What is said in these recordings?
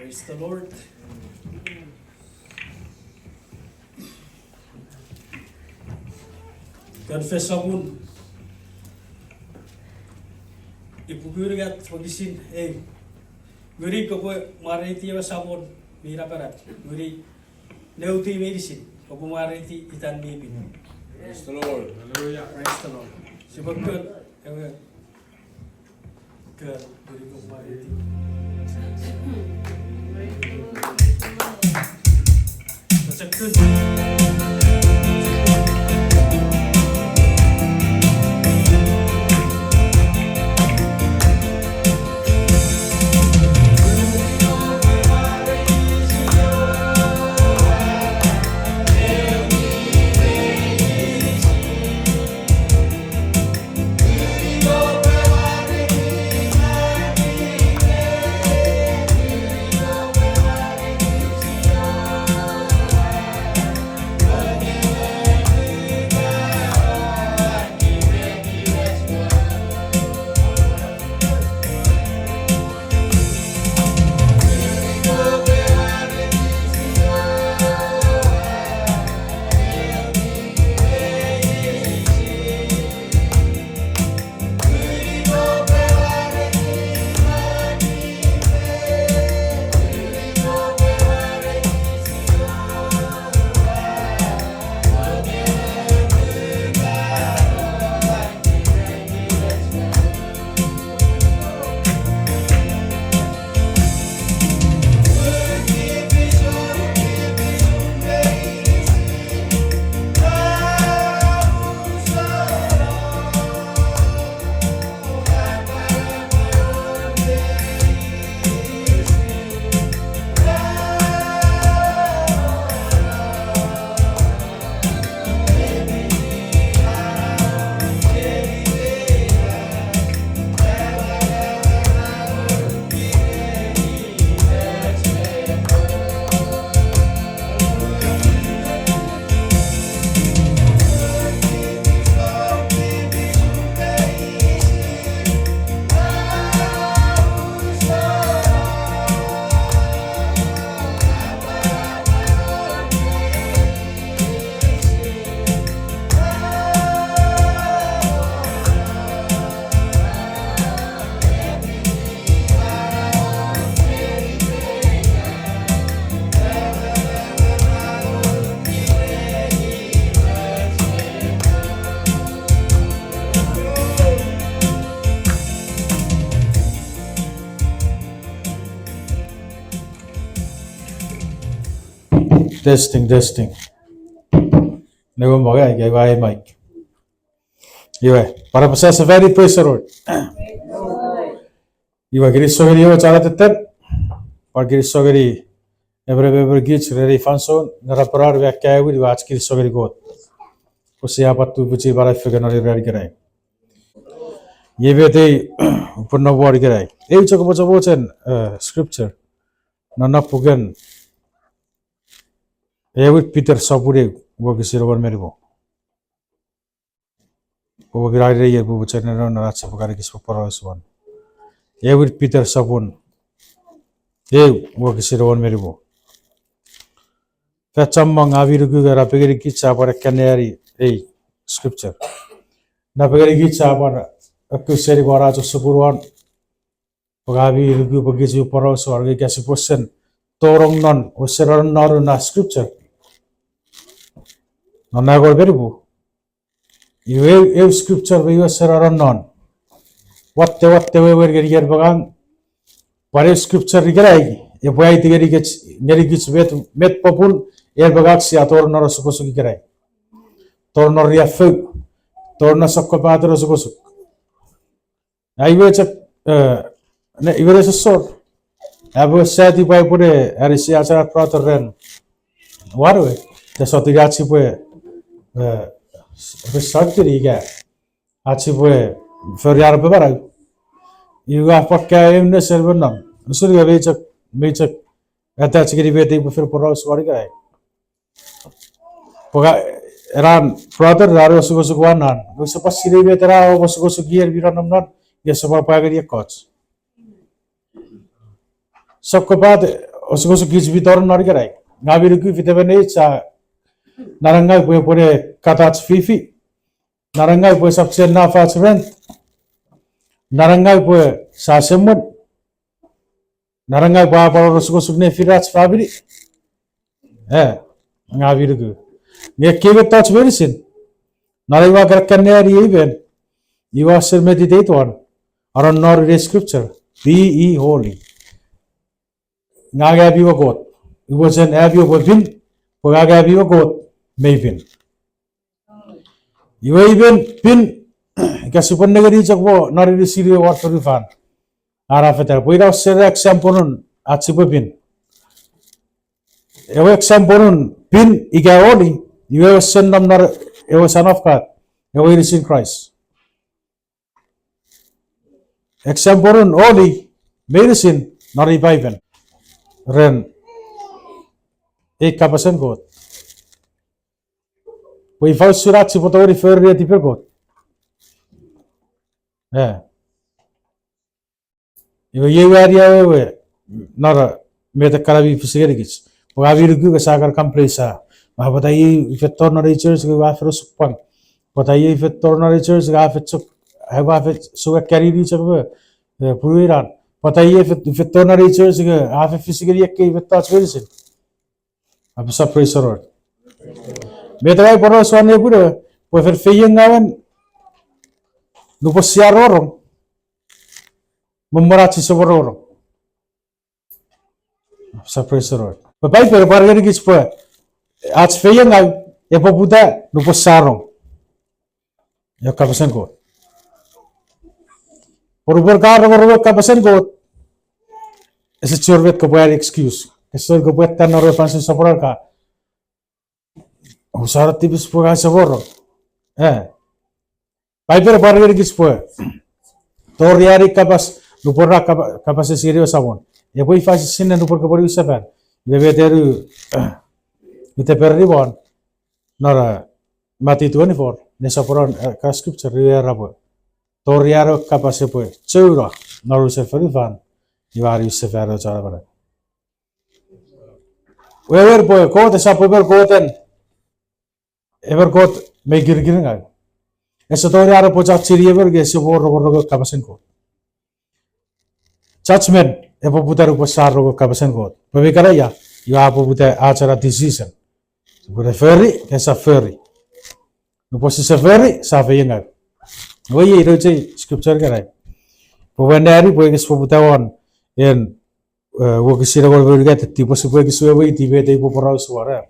Praise the Lord. Confess amun ipugurigat pagisin guri ko mariti wa samon mira parat guri neuti medicine ko mariti itan bibi. Praise the Lord. Hallelujah. Praise the Lord. Sebab ke guri ko mariti. Macam Testing. Never mind, I gave mic. Anyway, para proses very praise the Lord. Iwa giri sogeri iwa cara tetet. Par giri sogeri ever gits ready fanson. Nara parar vek kaya wi iwa giri sogeri got. Usi apa tu buci bara figure nari ready kerai. Ye bete punna word kerai. Ei choko bochen scripture. Nana pugen. With Peter Sapure work is over Meribo. Over Gray, Bubu Channel, and Ratsaparakis for Poros one. With Peter Sapun. Work is over Meribo. Fetchamong Avirugu, Rapagari Kitsa, or a canary, scripture. Napagari Kitsa, or a Kuseri Waraj of Supuran. Pagavi Rugu Pagizu Poros or Gasipusen. Torong non, or Seran Noruna scripture. Nona gor beribu. You scripture we were around none. What the way we're getting here bagang. Pare scripture rigai. If I gets met popul, air bagaxi ator nor sukosuki garai. Tornor riafu, torna sokopater sukosuk. I wait a sword. I was sad if I put a Arisiacha proter ren. What way? The Sotigachi way. Resortiriga Achibwe Ferriar Bavara. You have put in the servant. So you have major attached before Poros Warga. Ran brother Raros was one. We suppose Sirivera was go to gear we run not. Yes, about Pagaria coach. Sokopat osuk giz bitor nor gerai ngabiru ku fitebene cha narangai poe pore katats fifi narangai poe sabse na fatsren narangai poe sasemon narangai pa paro osuk ne firats fabiri ngabiru ku nge kebe touch medicine naraiwa karkaneri even you are still meditate on aron nor the scripture be ye holy ngaga biwa god it was an abio bin pogaga biwa god mayben you even pin kasupon negari chakbo nor the sirio war for fan ara fetar poira ser example atsibo bin ewo example pin igaoli you have son nam nor ewo son of god ewo is in Christ example only medicine nor revival ren kapasen god we faus surat si potori ferri ti per god iwo ye area we nora meta karabi fisigeri gis wabi rugu ka sagar complesa ma बताइए ifetor nor church ke wa fer supang बताइए ifetor nor church ga fet suk ha fet suga carry ri chakbe puiran बताइए ifetor nor church ke ha fet fisigeri ek ke ifetor church अब सब pressure और बेतवाई परो सोने पुरे po fer feyeng ngawan nupo siarorong memerati sebororong sa pressure or babai per bargari gis po ach feyeng ngaw e poputa nupo sarong ya kapasan ko por berkar ro kapasan ko ese chorvet ko bayar excuse esor ko buat tan ro panse soporar ka usar tipis po ka seboro Piper barger gis po. Toriari kapas lupora kapas serio sabon. E poi fa sinne lupor ko pori saber. Deve ter ite perri bon. Nora mati 24 ne saporon ka scripture riera po. Toriaro kapas po. Cheura noru se feri fan. Ivari se fero chara bara. Wever po ko te sapober ko ten. Ever ko me girgiringa. Eso toriaro po chat siriever ge se borro kapasen ko. Judgment e po putar po sarro kapasen ko. Pewe kara ya you have putar achara decision. Putar ferry ke sa ferry. No po se ferry sa veyenga. Oye iro che scripture kara. Po vendari po ke po putawan en wo ke sira gol verga tipo se po ke suwe ti be te po porau suara.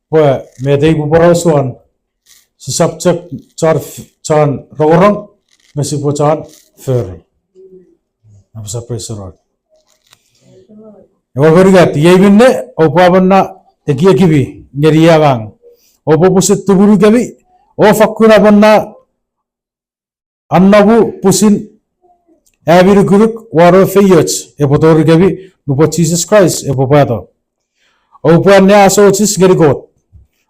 Po me te po porau suan si subject chan rorong mesi po chan ferry apa sa pressure ewa verga tiye binne opabanna ekia kibi ngeriya bang opo pusit tuburu gabi o fakuna banna annabu pusin abiru guruk waro feyoch e potor gabi nupo Jesus Christ e popato opo ne aso chis ngeri got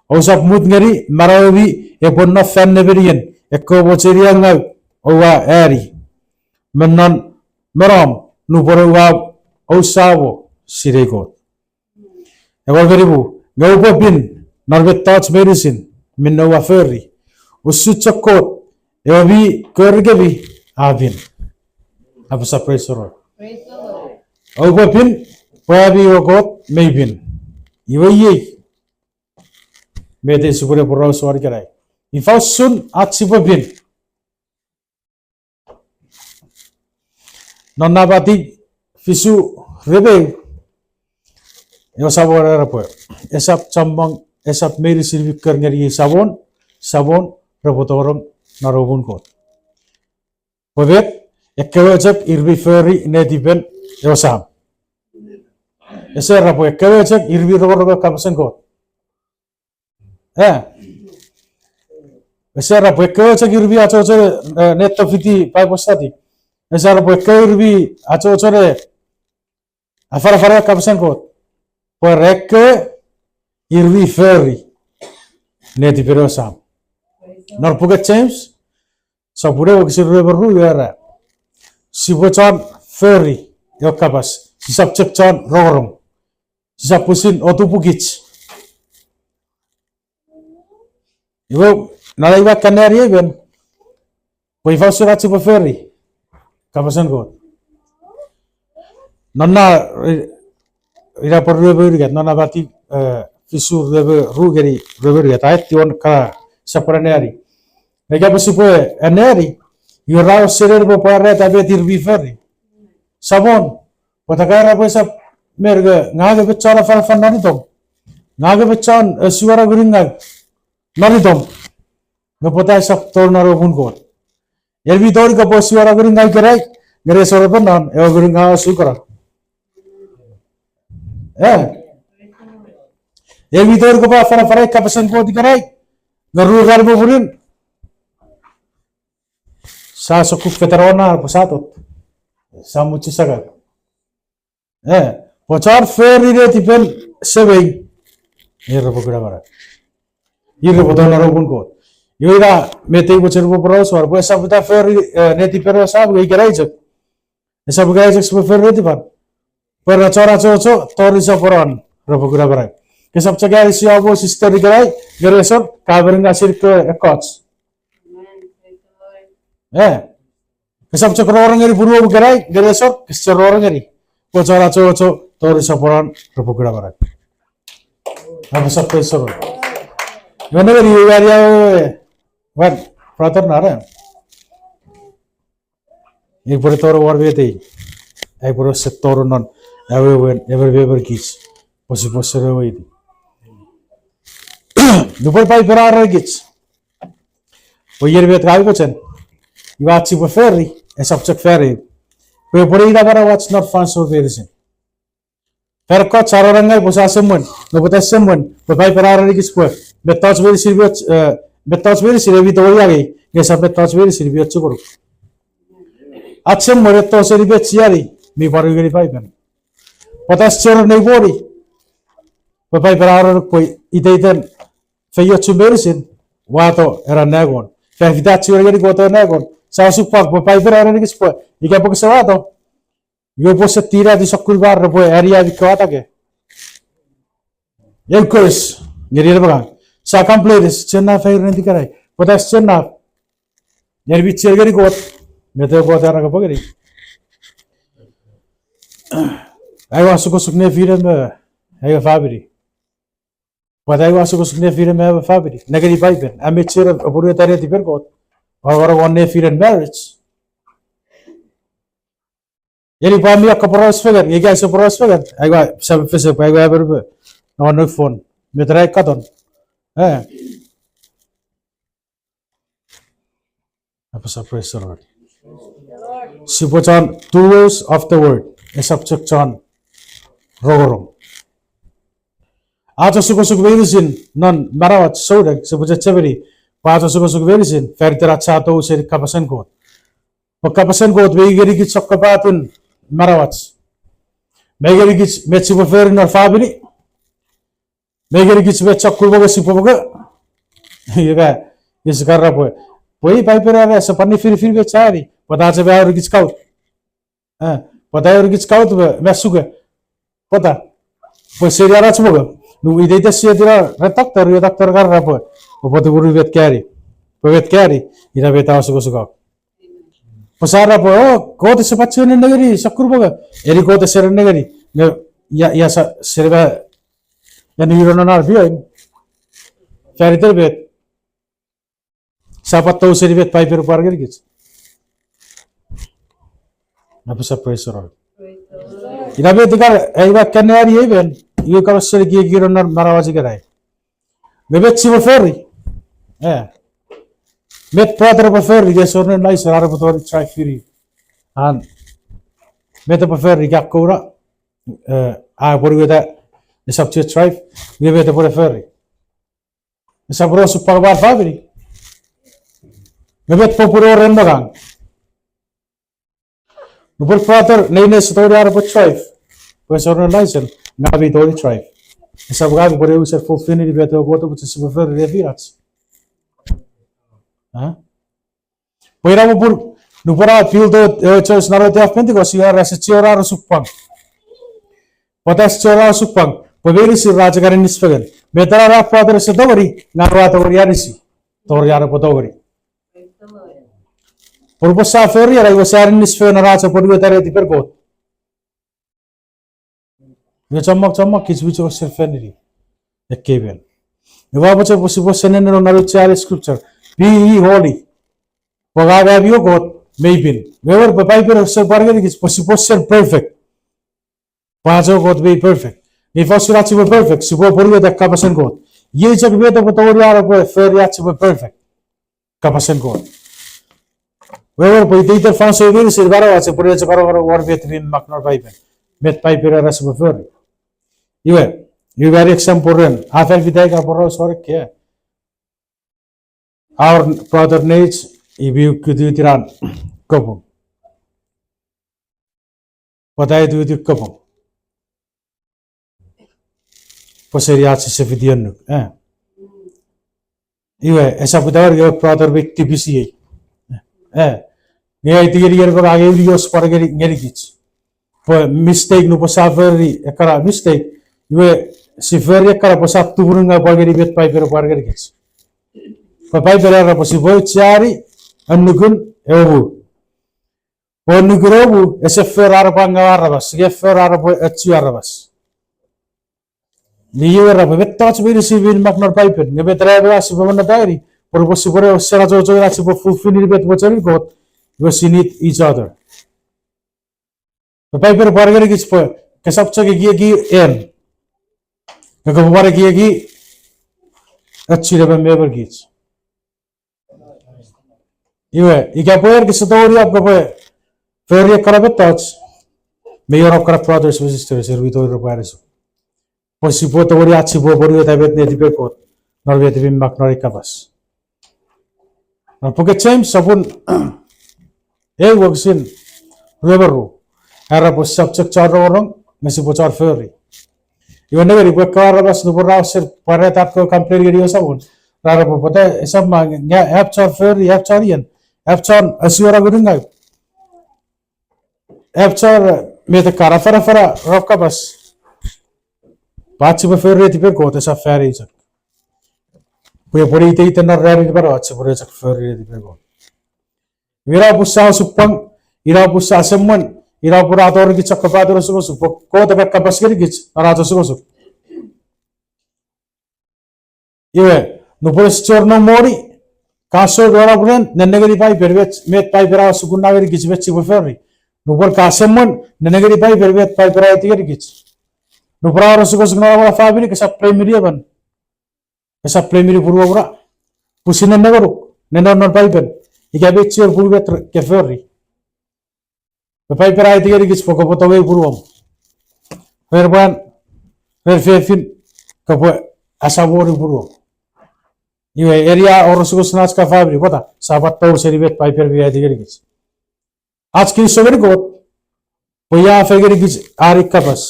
osap mut ngeri marawi e ponna fan neberian ekko bocheria ngau owa eri mennan meram nu porowa osavo sirego ewa veribu ngau popin narbet touch medicine minnowa ferry usu chakot ewa bi kergebi abin apa sa pressure au popin pabi ogot meibin iwaye mete supure porau suar kerai ifau sun atsipo bin nonnabati fisu rebe yo sabor era po esap chambang esap meri sirvikar ngari sabon robotorom narobun ko pobet ekkewajak irbi ferry nediben yo sam esera po ekkewajak irbi robo kapsen ko esera po ekkewajak irbi acho netto fiti pai postati esara po ekkewirbi acho afara kapsen ko por ekke irbi ferry nediben sam norpuga James sapure okisirre berru yara sibochan ferry yokapas sisap cek con rorong, sisap pusin otupukich. Ibu nalaiba kanari even, poi fa surat si ferry, kapasan ko. Nonna ira por rebe get, nonna bati fisur rebe rugeri rebe get, ayat tion ka sapraneri. Nega pasi poe eneri, yurao serer po pare tabe tirbi ferry. Sabon, patakara po sa merga ngaga bechara fan nanitom, ngaga bechan suara guringag nanitom, ngapotay sa tornaro punko. Elvi tori ka po suara guringag kerai, ngere sore panan, ewa guringag sukara. Elvi tori ka po fara kapasan ko di kerai, ngaru garbo purin. Sa sokuk veterana pasatot, sa muci sagat. Pochar ferry re tipel sebei. Ira pokira bara. Ira potona robun ko. Ira metei bocher po pros war po sa puta ferry ne tipero sa gai kerai jek. Esa bugai jek spe ferry tipan. Per chora chocho tori sa poran ro pokira bara. Ke sab chagari si abo sister kerai geresor kaberenga sirk ekots. Kesab cek orang ngeri buru gerai geresor kescer orang ngeri. Pochara chocho tori sa poran ro pokira bara. Apa sab pesor. Mana ngeri area wan prator nara. Ini pura toro war bete. Ai pura setor non. Ever kis. Posi posere wait. Dupar pai perar gits. Poyer bet gai pochen. Iwachi po ferry, esap ferry. Pero por ida para what's not fun so very soon. Pero ko charorangai posa semon, no bota semon, papai perar gits po. Betos very serious, betos very serious to yari. Gesap betos very serious chukuru. Atsem more to serious yari, mi paru gari pai pen. Potas chor nei bori. Papai perar po iten feyo chumerisin, wato era nagon. Fevita chura gari goto nagon. Sa supak papai perar ni kispo. Ika po kasawato. Yo po sa tira di sokul bar po area di kawata ke. Yung course, ngiri na ba? Sa complete chenna fair nanti karai. Potas chenna. Yar bi cher gari got. Mete ko tara ka pagari. Ai wasu ko sukne firen ba. Ai fabri. Padai wasu ko sukne firen ba fabri. Nagari paipen. Ame cher apuru tare ti per got. Or one fear and marriage. Yeri pami akka poros fegar, ye guys poros fegar. I got some physical, I got ever no phone. Metrai katon. Apa surprise Lord. Sipochan two words of the word. A subject chan rogorong. Ato suko verisin non marawat sodak sipocha chaveri. Pato suko verisin fertera chato usir kapasan ko. Pagkapasan ko may gerigit sa kapatun marawats. May gerigit met si pafer na fabili. May gerigit met sa kulbaga si pabaga. Yuka iskarra po. Poi paipera sa pani fir bet sari. Pata sa bayar gerigit scout. Pata gerigit scout mesuga. Pata. Poi seriara chubaga. Nu idea siya dira redaktor karra po. Pati guru bet carry. Bet carry. Ina betaw suko. Pasara po, kota sa patso na nagari, sa kurbaga. Eri kota sa nagari. Ya sa serba, yan hiro na narbiyan. Fairy tale bet. Sapat tau seribet piper parger gits. Apa sa presor. Ina bet dikar, ay ba kanari even. Iyo ka sa giro na marawaji garay. Mebet si ferry. Met prater på ferry, det så den nice rara på tor try firi. Han met på ferry gakora. Por geta det subject try. Vi vet på ferry. Det så bra så på var fabri. Met på puro ren bagang. Nu por prater nej så tor rara på try. På så den nice ngavi tor try. Det så gavi por user full finity vet på to på ferry det virats. Poira mo pur nupara feel do church na rote afpenti ko siya rasa chiora rusukpang. Potas chora supang, paberi si raja garin nispagan. Betara ra father se dogari, narwa togori arisi. Tor yara potogori. Purposa ferri ara iwa sarin nispagan raja podu tare di pergot. Yo chamak kis bicho serfeniri. Ekeben. Iwa bacha possible senen no naru chare scripture. Be ye holy. Pagaga bio God, maybe. Wherever papai per ser pargari is possible ser perfect. Pajo God be perfect. If Osirachi were perfect, si può pure da kapasen God. Ye jag be da potoriara po feriachi were perfect. Kapasen God. Wherever po data fan so will sir baro ache pure che karo war bet rin maknor paipen. Met paiper ras po fer. You very example ren. After vidai ka poro sor ke. Our brother needs if you could do tiran kopong. Patai do it kopong. Poseriachi se vidian esa putar your brother with TPCA. Ngai tigeri yer ba age videos parageri ngerigich. Po mistake no posaveri ekara mistake. Siferi ekara posat turunga parageri bet piper parageri gich. Po piper era posivo chari anugun ewu. Po nugurobu ese ferara pangawarabas, ge ferara po echiarabas. Niura bet touch be civil maknor piper, nebe traba si pamana diary, por possibore sera jojo ra si po fulfill bet bochari got. We need each other. The piper barger gets po kasapcha gi en. Nako bare gi अच्छी रबे member गीच इका poder que se tori आपको पे फिर ये कराबे touch mayor of kara brothers and sisters servitor require eso pues si puedo tori अच्छी po pori ta bet ne dipe kot nor bet bim mak nor ikabas nor porque chem sabun waksin reberu era pues subject charro rong nasi pochar ferry Iwan negeri buat kar bas nubur ser pada tak ko compare geri sabun rara po pata सब nya app char ferry app charian app char asiora gudunga app char me te kara fara rokka bas pachi be ferry tipe ko te sa ferry chak puya pori te itena rari baro ache pori chak ferry tipe ko Ira pusa supang ira pusa semman ira pura ator gi chak pa ator suko suko ko te ka bas geri gi ara to suko suko no puedes chorno mori caso dora bulan nenegeri pai pervet met pai pera suguna geri giz bet chibo ferri no por casemon nenegeri pai pervet pai pera tigeri giz no pra sugo sugna wala family ke sa primary ban ke sa primary purwa pura pusina negoro nenor nor pai pen ika bet chor purvet ke ferri pai pera tigeri giz poko poto we purwam ferban fin kapo asabori purwam area और उसको स्नाच का fibre पता साबत तो उसे rivet Piper भी आदि करेगी आज की सवेरे को भैया फेगरी की आरिक का बस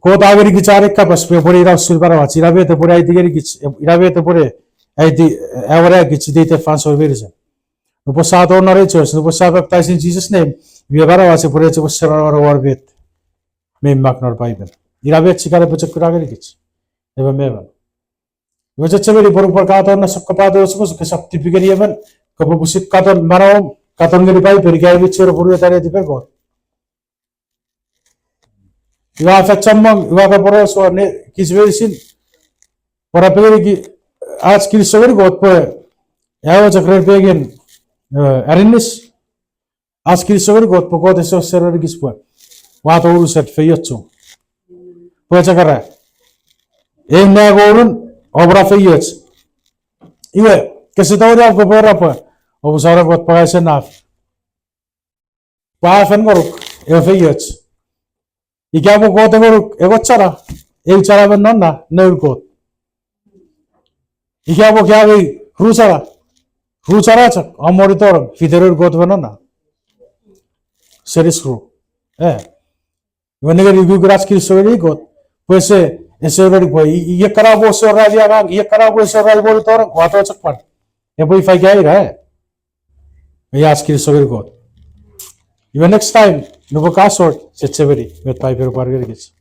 को तागरी की आरिक का बस पे बड़ी राव सिल्वर वाच इराबे तो बड़ी आदि करेगी इराबे तो बड़े आदि एवरे की चीज़ देते फांस हो गई है नुपो साथ और नरे चोस नुपो साथ अब ताइसिन जीसस ने व्यवहार वाचे बड़े चोस शरार और बेट में मार्कनर पाइपर इराबे चिकारे बच्चे कुरागे करेगी एवं में Wajar cewek baru perkataan nasab kepada semua kesab tipikal dia kan kebusit katon marau katon gede pai pergi aja cewek baru tadi tipe god. Iwa facamang iwa kaporo so ne kisvesin para pergi ki आज की सवेरे god पे याव चक्कर पेगेन arinis आज की सवेरे god पे god ऐसे सेरर किस पे वहाँ तो उस सेट फेयच्चो पे चक्कर है एक नया गोरन obra feios que se tahu dia ko pera pa o busara got pa se naf pa fen goruk feios ikya mo ko goruk chara ben na neur ko ikya mo kya gei ruchara chak amori tor fideror got banana seris ru whenever you grasp ki sori got pues ese beri boy ये करा वो sir रहा दिया काम ये करा वो sir रहा बोल तो वातो चक्कर ये boy फाइ क्या ही रहा है ये आज की सवेरे को even next time Nubo kasort checheberi met piper parger gets.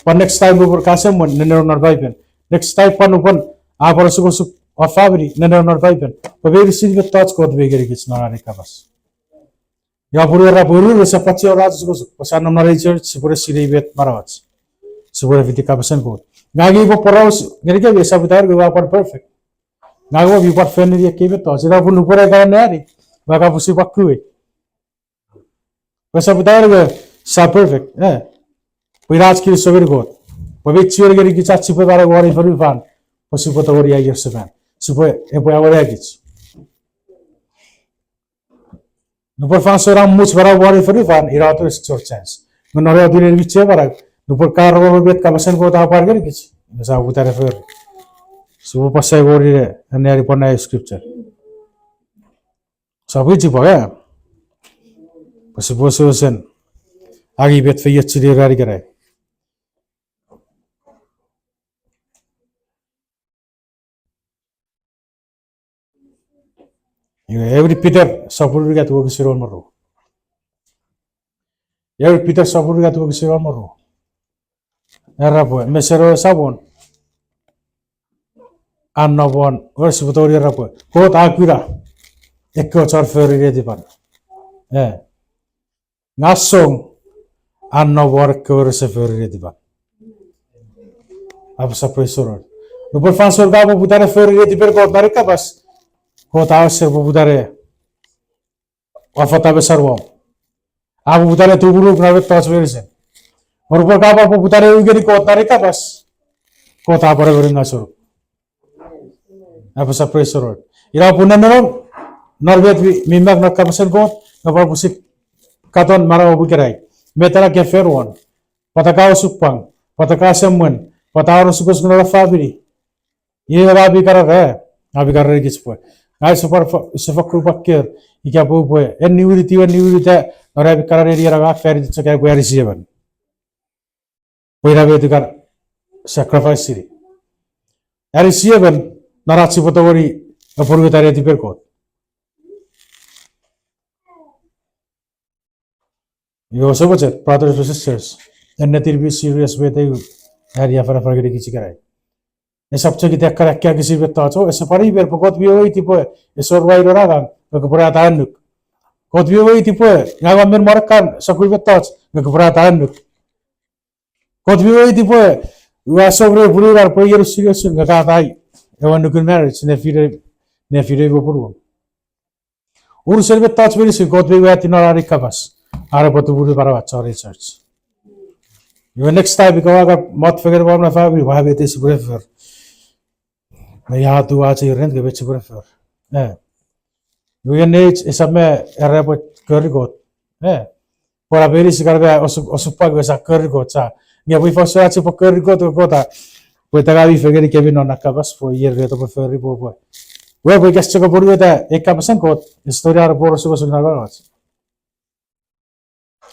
But next time over kasem one nene not pipen. Next time pan upon aparasuko of fabri nene not pipen. But very silver thoughts got bigger gets not a cabas. Yapura Puru is a pacho razus, Pasana Marichard, Sipura City with Maravats. Sipura Viticapasan code. Nagi for Poros, Nerika, Sabutar, go up perfect. Nago, you got friendly Kibet, Zirabu Nupura Ganari, Bagapusi Bakui. Pasabutar, sa perfect, eh? We ask you so very good. But which you're getting Chipa worry for you fan, Posipatoria Yersavan. Super, and we our eggs. Nupur fanso ram much bara worry for you fan, Irato is short chance. Menora do which ever, Nupur car over with Kamasan go to our garage. As I would refer. So, Pasai worry and Naripona scripture. So, which you boy, Pasiposan, Agi bet for Yachidi Radicare. Every Peter support get work Siron Moro. Every Peter support get work Siron Moro. Erapo, Mesero Sabon. Anna one, where's Victoria Rapo? Quote Akira. Echo or ferry redipan. Eh. Nasong Anna work or a ferry redipan. I'm surprised. Nupur Fanso Gabo Budare ferry rediper got Maricabas. Quote our servo Budare. Wafatabesarwam. Abu Budare to Guru Private Touch Wilson. Or Gaba Budare Ugari got Maricabas. Quote our Nasur. Apa surprise road. Ira punan no Norway mimak na kapasan ko kapag pusik katon mara obukiray. Metara ke fair one. Patakaw supang, patakaw samman, patawar sukos na family. Ye rabi kara abi kara gis po. Ay super sufakru pakker ikapo po. En niwiti rabi kara ri raga fair ditsa kay buari siyaban. Puira betu kar sacrifice siri. Ari siyaban Naratsi Potawari, a Purgatari di Percot. You also watch it, brothers and sisters, and let it be serious with you. Area for a forgetting Kichikarai. A subject that Karakaki with Tato, a safari where Pocot Vio tipo, a sort of Ragan, Nakapurata Anuk. Cot Vio tipo, Nagaman Marakan, Sakul with Tots, Nakapurata Anuk. Cot Vio tipo, you are so very blue or prayer serious in the Gatai. I want to good marriage, nephew Puru. Urselve touch very soon, got me at in our recovers. Arabatu Baravach or research. You next time because I got not figure out my family, why have it is prefer. May have to watch your rent, which you prefer. Eh. You need is a mere Arab curry goat. Eh. For a very cigar or supag was a curry goat. Yeah, we first search for curry goat or gota. With the guy figuring Kevin on a cabas for a year later of a ferry boy. Well, we just took a with a capasan coat, the story of Boros was in our house.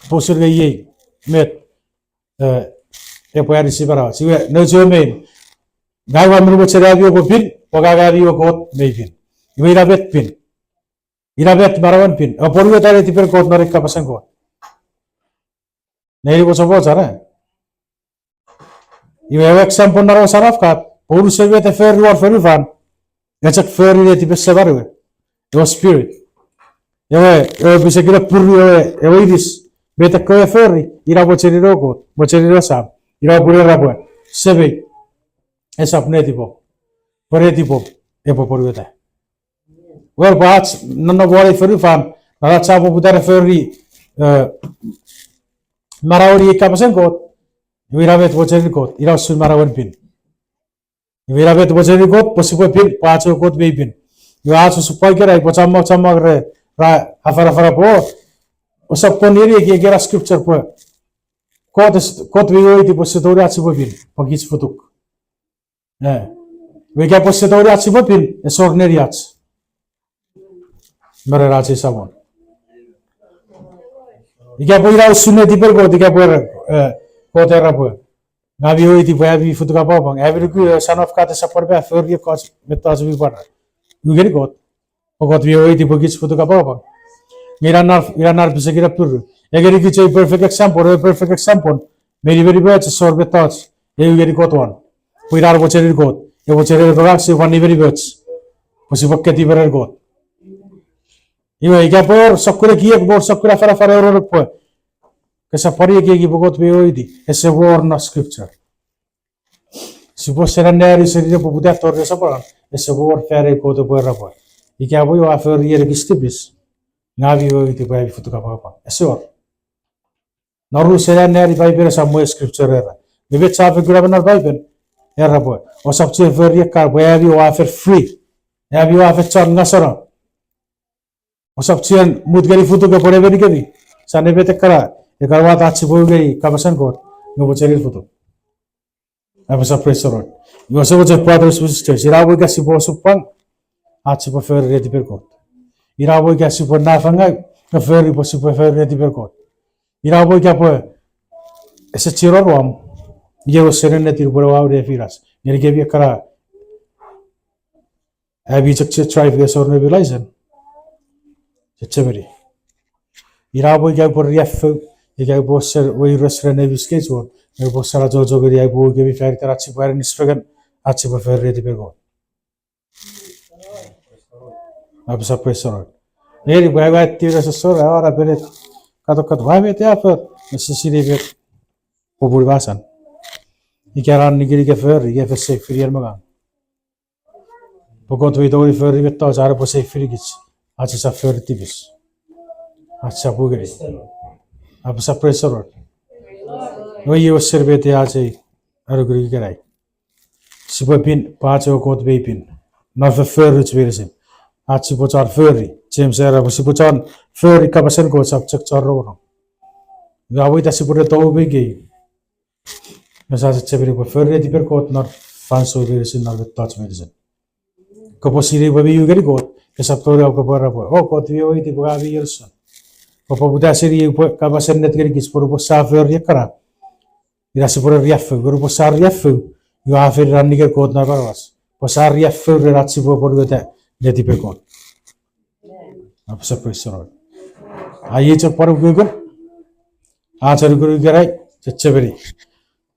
Possibly ye met a pair receiver house. You no German. Guy one would say, have you a pin, or I have you a coat, maybe. You made a bet pin. You have bet Maravan pin, a Portugal typical coat, not a capasan coat. Nay was a water, You have example Naro Sarafkat, Puru Soviet a fair war for Ivan. That's a fair relative Savarwe. Your spirit. You have a good Puru Evidis, better Koya Ferry, Irabocheroko, Bocherosam, Irabura, Seve, as of Nativo, Poretipo, Epoporita. Well, perhaps none of worry for Ivan, Narachapo Budara Ferry, Marauri Capasan coat. We have it was a record, it was Marawan pin. We have it was a record, possible pin, parts of good baby. You also support I put some more Afarapo or Saponieri get a scripture per quote we wait to Positoria Sibopin, for his photo. We get Positoria Sibopin, a ordinary yachts. Mararachi someone. You get put out sooner deeper go to get Poterapo. Now we wait if we have Futukabong. Every son of Cat support by 40 cost with us we butter. You get it got. Forgot we wait if we get Futukabong. iranar bisa kira pur. Egeri kiche perfect example. Very bad sorbe thoughts. Eu geri kot one. Puirar bocherir kot. E bocherir bagak se one very bad. Pusi bakketi berer kot. Iwe igapor sakura kiek bor sakura fara oro po. Kesa pari ki bogot be oidi. Ese war na scripture. Si può essere neri se rido può torre sopra e se vuoi fare coto poi rapo I che voi a fare ieri che stipis navi voi ti puoi futu kapapa e so naru se neri vai per samo scripture era deve chafe gura na bible era poi o sabche ver ka vai vi o for free e vi o for char nasara o sabche mudgari futu ke pore veri kevi sane bete kara e karwa ta chi boy gei kabasan ko no bocherir futu Abasa presorot. Io so che padre su stesso. Ira voi che si può suppang. Ci può fare reti per cot. Ira voi che si può nafanga. Che fare si può fare reti per cot. Ira voi che può. E se ci rom. Io serene ti può avere firas. Nel che vi kara. Abi che try che sorne realize. Che ceveri. Ira voi che può rief. E che può essere voi resrene vi schedule. E può essere Jojo che ai voi che vi fare ci può essere nisfegan. Ci può fare reti per cot. Abisa presorot. Neri vai tira se sora ora per kato vai mete a per necessiti per popoli basan. I chiaran nigiri che ferri che fa se frier magan. Poco tu dove ferri che to sare po se fri gits. Ci sa ferri tibis. Ci bugri. Abisa presorot. Noi io servete ace arugri che rai. Si può pin pace o cot be pin. Non fa ferri ci veresin. Ci può char ferri. James era si può char ferri kabasen ko sab chak charro. Gawai ta si può to be gei. Nasa se cebere può ferri di per cot nor fanso veresin nor touch veresin. Ko posire babi yu gari cot che sab to ra ko barra po. O cot vi oi ti babi yerson. Ko po buta seri kabasen net gari kis por po sa ferri kara. Ira si può riaff, per sa riaff. Io a ferri ranni che cot na paras. Po sa riaff razzi può por vete. Jadi pekot. Apa sapesoro. Aye che par gugun. A char guru gerai checheberi.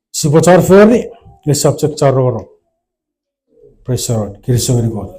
Si bochar ferri le subject charro. Presoro. Kirisogeri god.